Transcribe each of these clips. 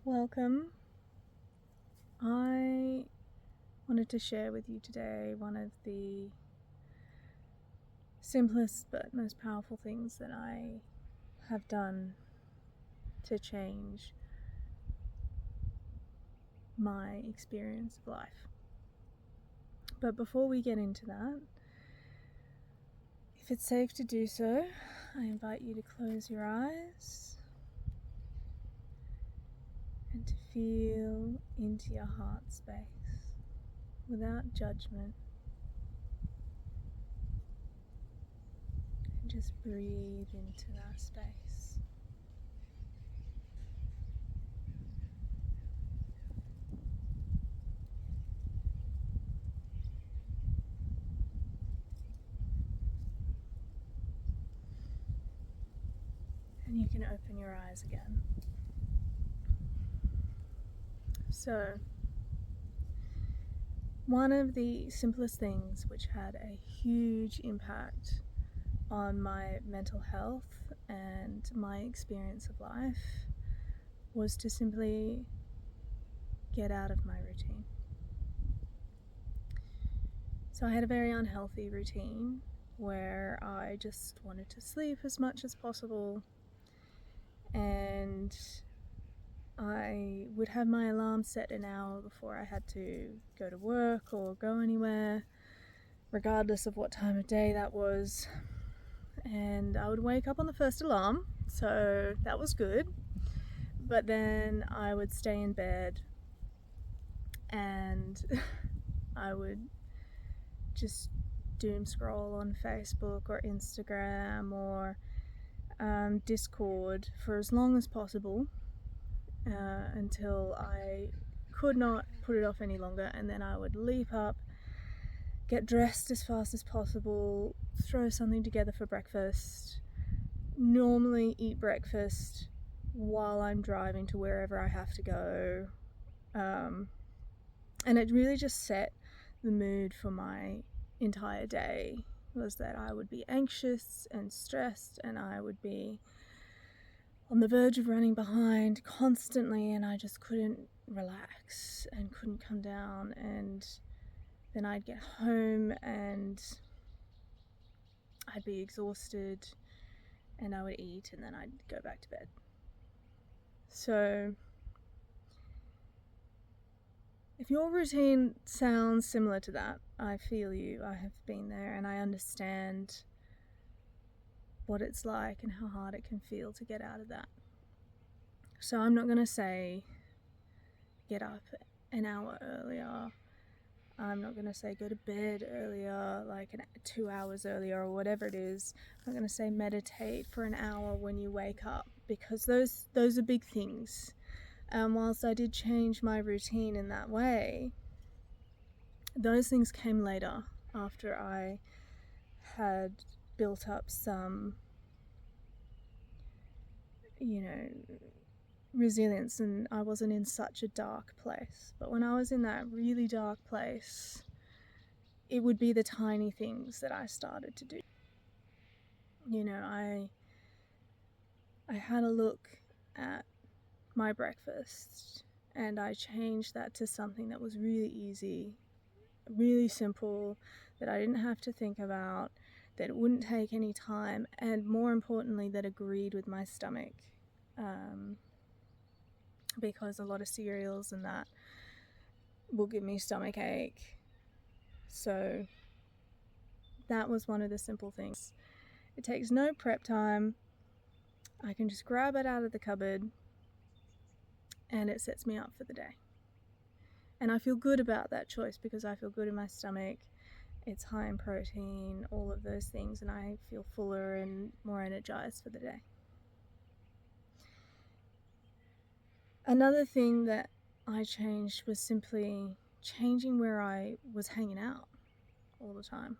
Welcome. I wanted to share with you today one of the simplest but most powerful things that I have done to change my experience of life. But before we get into that, if it's safe to do so, I invite you to close your eyes and to feel into your heart space without judgment. And just breathe into that space. And you can open your eyes again. So, one of the simplest things which had a huge impact on my mental health and my experience of life was to simply get out of my routine. So I had a very unhealthy routine where I just wanted to sleep as much as possible, and I would have my alarm set an hour before I had to go to work or go anywhere, regardless of what time of day that was. And I would wake up on the first alarm, so that was good. But then I would stay in bed and I would just doom scroll on Facebook or Instagram or Discord for as long as possible until I could not put it off any longer, and then I would leap up, get dressed as fast as possible, throw something together for breakfast, normally eat breakfast while I'm driving to wherever I have to go, and it really just set the mood for my entire day. Was that I would be anxious and stressed, and I would be on the verge of running behind constantly, and I just couldn't relax and couldn't come down. And then I'd get home and I'd be exhausted, and I would eat, and then I'd go back to bed. So if your routine sounds similar to that, I feel you. I have been there, and I understand what it's like and how hard it can feel to get out of that. So I'm not going to say get up an hour earlier. I'm not going to say go to bed earlier, like 2 hours earlier or whatever it is. I'm not going to say meditate for an hour when you wake up, because those are big things. Whilst I did change my routine in that way, those things came later, after I had built up some, resilience, and I wasn't in such a dark place. But when I was in that really dark place, it would be the tiny things that I started to do. I had a look at my breakfast, and I changed that to something that was really easy, really simple, that I didn't have to think about, that it wouldn't take any time, and more importantly, that agreed with my stomach. Because a lot of cereals and that will give me stomach ache. So that was one of the simple things. It takes no prep time. I can just grab it out of the cupboard and it sets me up for the day. And I feel good about that choice because I feel good in my stomach. It's high in protein, all of those things, and I feel fuller and more energized for the day. Another thing that I changed was simply changing where I was hanging out all the time.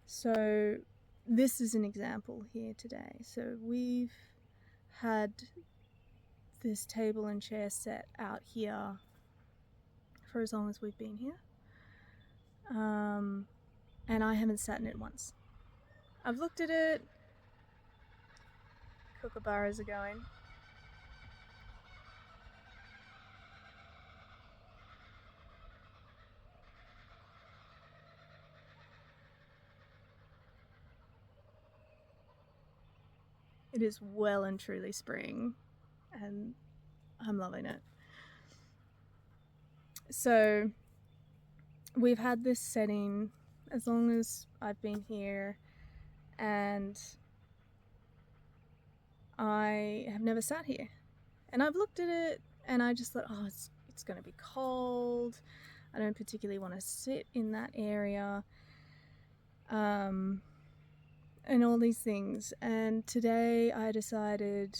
So this is an example here today. So we've had this table and chair set out here for as long as we've been here. And I haven't sat in it once. I've looked at it. Kookaburras are going. It is well and truly spring, and I'm loving it. So we've had this setting as long as I've been here, and I have never sat here. And I've looked at it and I just thought, oh, it's going to be cold. I don't particularly want to sit in that area. And all these things. And today I decided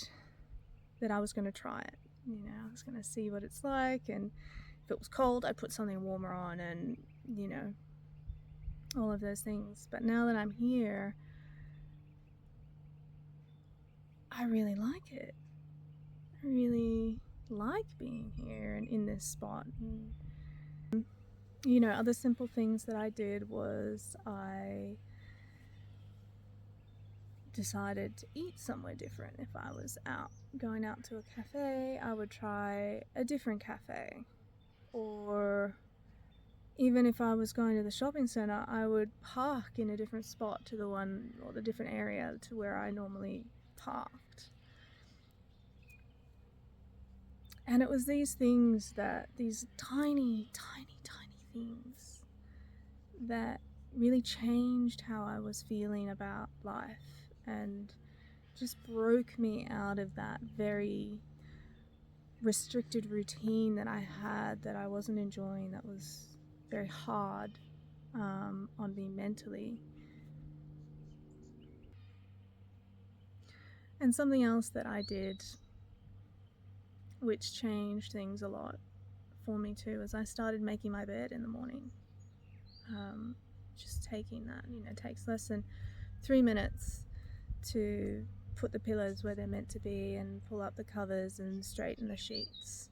that I was going to try it. You know, I was going to see what it's like, and if it was cold, I'd put something warmer on, and, you know, all of those things. But now that I'm here, I really like it. I really like being here and in this spot. And, you know, other simple things that I did was I decided to eat somewhere different. If I was going out to a cafe, I would try a different cafe. Or even if I was going to the shopping centre, I would park in a different spot to the one, or the different area to where I normally parked. And it was these things these tiny, tiny, tiny things that really changed how I was feeling about life, and just broke me out of that very restricted routine that I had, that I wasn't enjoying, that was very hard on me mentally. And something else that I did, which changed things a lot for me too, is I started making my bed in the morning. Just taking that, you know, it takes less than 3 minutes to put the pillows where they're meant to be and pull up the covers and straighten the sheets.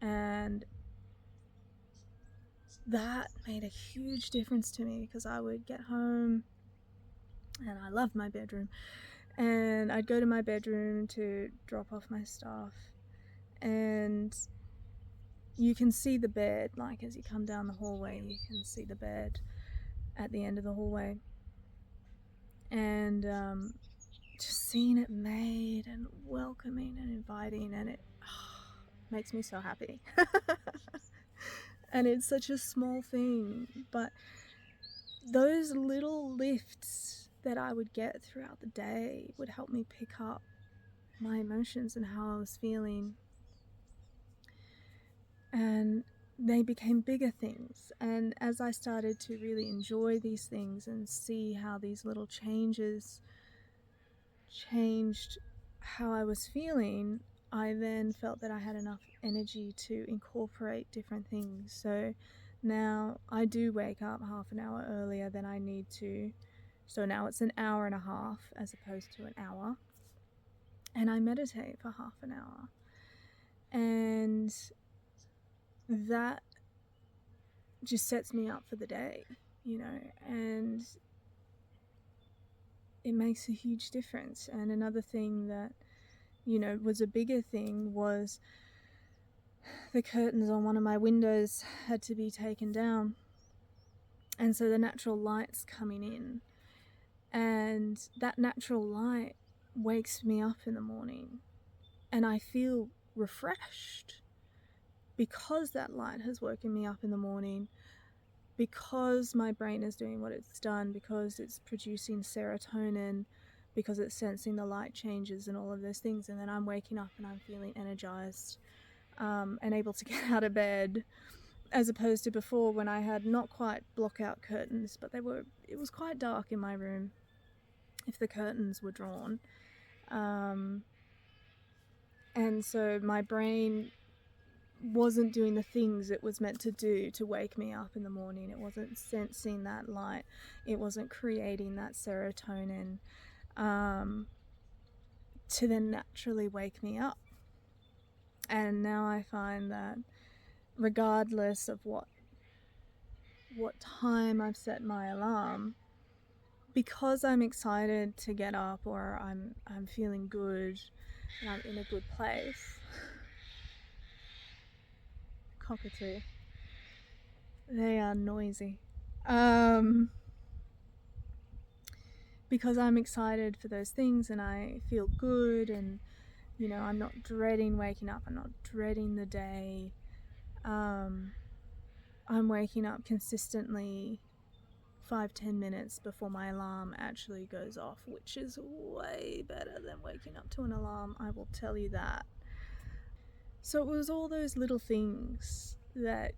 And that made a huge difference to me, because I would get home, and I love my bedroom, and I'd go to my bedroom to drop off my stuff, and you can see the bed, like as you come down the hallway, you can see the bed at the end of the hallway. And just seeing it made and welcoming and inviting, and it makes me so happy. And it's such a small thing, but those little lifts that I would get throughout the day would help me pick up my emotions and how I was feeling. And they became bigger things. And as I started to really enjoy these things and see how these little changes changed how I was feeling, I then felt that I had enough energy to incorporate different things. So now I do wake up half an hour earlier than I need to. So now it's an hour and a half as opposed to an hour. And I meditate for half an hour. And that just sets me up for the day, you know, and it makes a huge difference. And another thing that, you know, was a bigger thing was the curtains on one of my windows had to be taken down. And so the natural light's coming in, and that natural light wakes me up in the morning, and I feel refreshed because that light has woken me up in the morning, because my brain is doing what it's done, because it's producing serotonin, because it's sensing the light changes and all of those things. And then I'm waking up and I'm feeling energized and able to get out of bed, as opposed to before when I had not quite block out curtains, but it was quite dark in my room if the curtains were drawn. And so my brain wasn't doing the things it was meant to do to wake me up in the morning. It wasn't sensing that light. It wasn't creating that serotonin to then naturally wake me up. And now I find that regardless of what time I've set my alarm, because I'm excited to get up, or I'm feeling good and I'm in a good place. Cockatoo. They are noisy. because I'm excited for those things and I feel good, and I'm not dreading waking up, I'm not dreading the day. I'm waking up consistently 5-10 minutes before my alarm actually goes off, which is way better than waking up to an alarm, I will tell you that. So it was all those little things that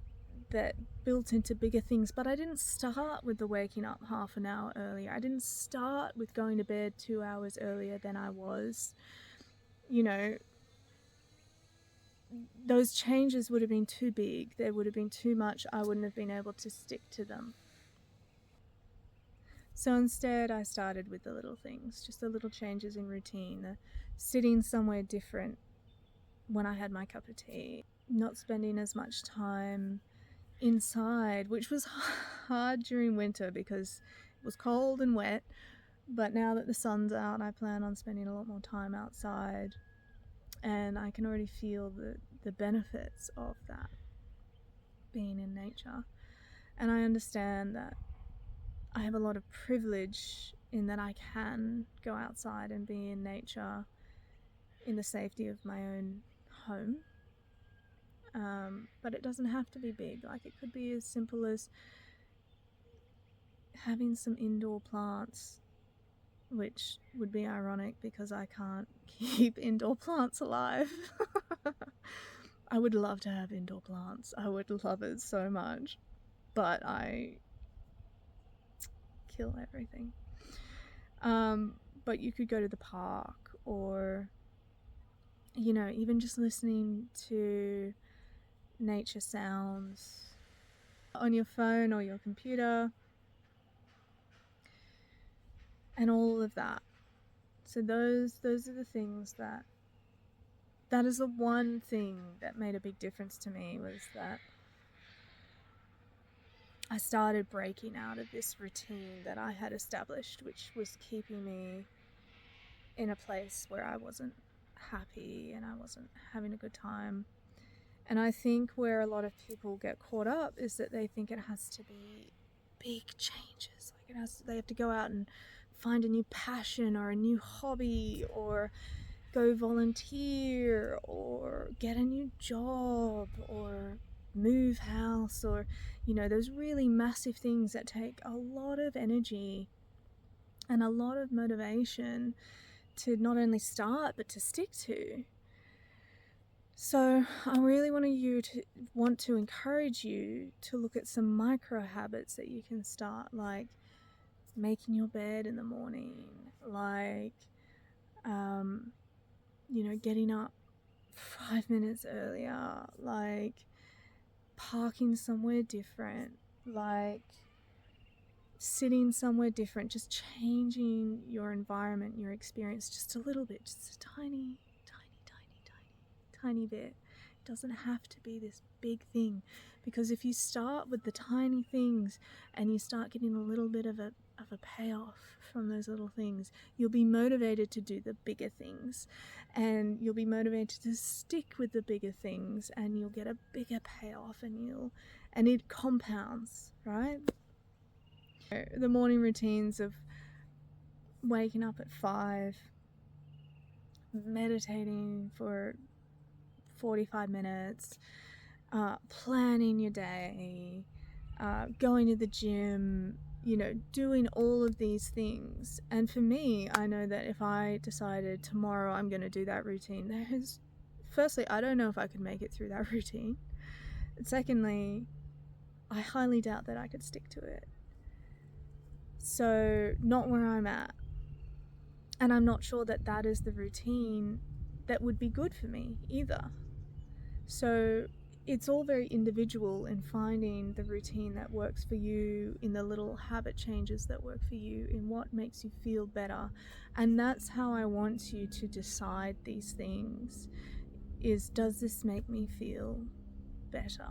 built into bigger things. But I didn't start with the waking up half an hour earlier. I didn't start with going to bed 2 hours earlier than I was. Those changes would have been too big. There would have been too much. I wouldn't have been able to stick to them. So instead, I started with the little things, just the little changes in routine, the sitting somewhere different when I had my cup of tea, not spending as much time inside, which was hard during winter because it was cold and wet. But now that the sun's out, I plan on spending a lot more time outside, and I can already feel the benefits of that, being in nature. And I understand that I have a lot of privilege in that I can go outside and be in nature in the safety of my own home. But it doesn't have to be big. Like, it could be as simple as having some indoor plants, which would be ironic because I can't keep indoor plants alive. I would love to have indoor plants. I would love it so much, but I kill everything. But you could go to the park, or even just listening to nature sounds on your phone or your computer, and all of that. So those are the things that is the one thing that made a big difference to me, was that I started breaking out of this routine that I had established, which was keeping me in a place where I wasn't happy and I wasn't having a good time. And I think where a lot of people get caught up is that they think it has to be big changes. Like, they have to go out and find a new passion or a new hobby, or go volunteer, or get a new job, or move house, or those really massive things that take a lot of energy and a lot of motivation to not only start but to stick to. So I really want to encourage you to look at some micro habits that you can start, like making your bed in the morning, like getting up 5 minutes earlier, like parking somewhere different, like sitting somewhere different, just changing your environment, your experience just a little bit, just a tiny bit. It doesn't have to be this big thing, because if you start with the tiny things and you start getting a little bit of a payoff from those little things, you'll be motivated to do the bigger things, and you'll be motivated to stick with the bigger things, and you'll get a bigger payoff, and it compounds, right? The morning routines of waking up at 5, meditating for 45 minutes, planning your day, going to the gym, doing all of these things. And for me, I know that if I decided tomorrow I'm going to do that routine, firstly, I don't know if I could make it through that routine. Secondly, I highly doubt that I could stick to it. So, not where I'm at. And I'm not sure that that is the routine that would be good for me either. So it's all very individual in finding the routine that works for you, in the little habit changes that work for you, in what makes you feel better. And that's how I want you to decide these things, is, does this make me feel better?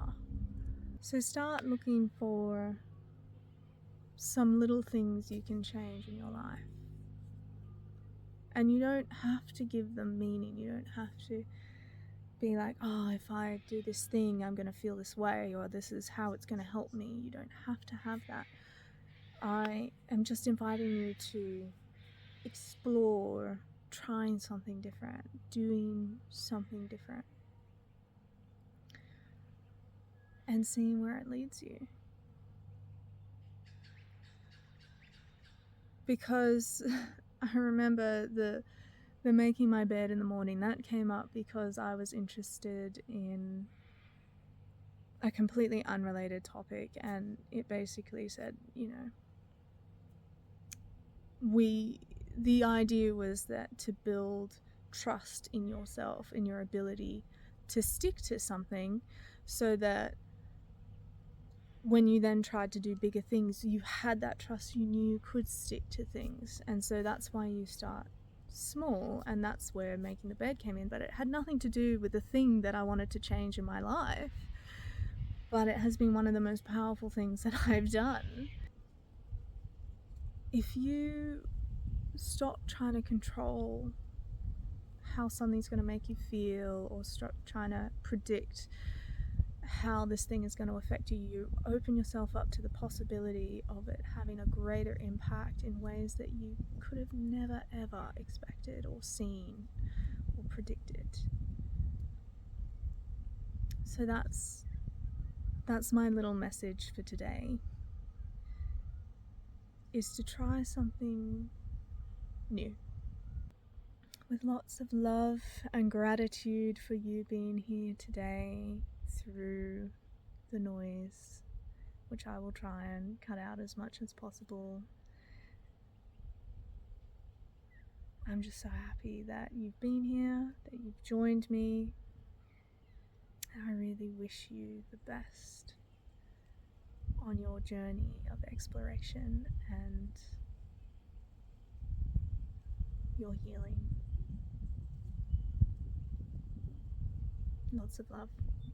So start looking for some little things you can change in your life. And you don't have to give them meaning. You don't have to be like, oh, if I do this thing, I'm going to feel this way, or this is how it's going to help me. You don't have to have that. I am just inviting you to explore trying something different, doing something different, and seeing where it leads you. Because I remember the making my bed in the morning, that came up because I was interested in a completely unrelated topic, and it basically said, the idea was that to build trust in yourself, in your ability to stick to something, so that when you then tried to do bigger things, you had that trust, you knew you could stick to things. And so that's why you start small, and that's where making the bed came in. But it had nothing to do with the thing that I wanted to change in my life, but it has been one of the most powerful things that I've done. If you stop trying to control how something's going to make you feel, or stop trying to predict how this thing is going to affect you, you open yourself up to the possibility of it having a greater impact in ways that you could have never ever expected or seen or predicted. So that's my little message for today, is to try something new. With lots of love and gratitude for you being here today through the noise, which I will try and cut out as much as possible. I'm just so happy that you've been here, that you've joined me. I really wish you the best on your journey of exploration and your healing. Lots of love.